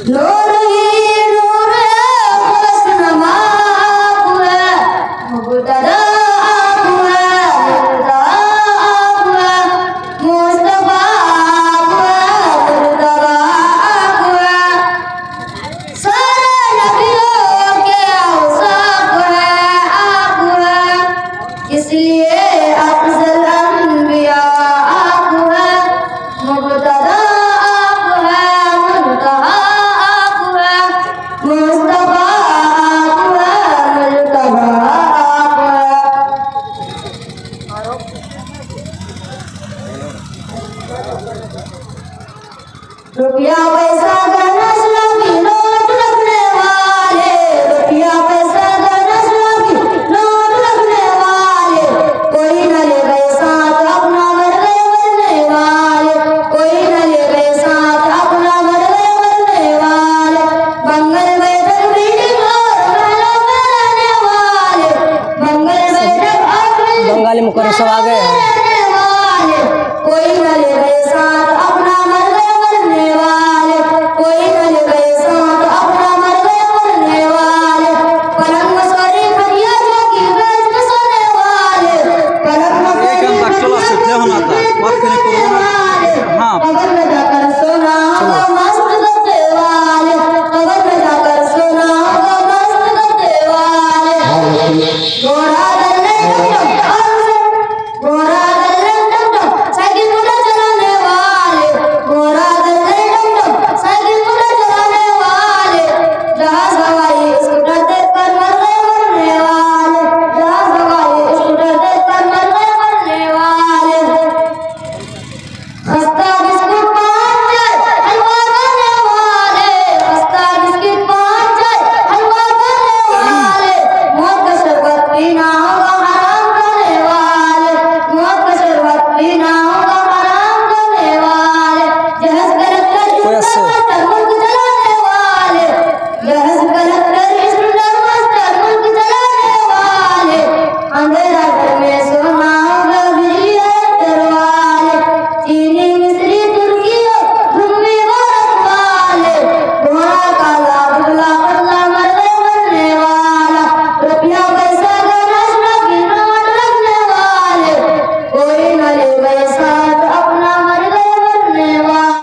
नूर ही नूर है, हुस्न माप है, मुबतदा आप है, मुर्तदा आप है, मुस्तफा आप है, मुर्तबा आप है। सारे नबियों के औसाफ है आप है, इसलिए अफजल अंबिया आप है, मुबतदा आप है, मुंतहा आप है, मुस्तफा आप है, मुज्तबा आप है। रुपया पैसा गना सलामी नोट रखने वाले, रुपया पैसा गना सलामी नोट रखने वाले, कोई न ले गए साथ अपना मर गए मरने वाले, कोई न ले गए साथ अपना मर गए मरने वाले। मंगल बैठक मीटिंग और मेलों में रहने वाले, मंगल बैठक और बंगाली मुकर्रर सब आ गए हैं।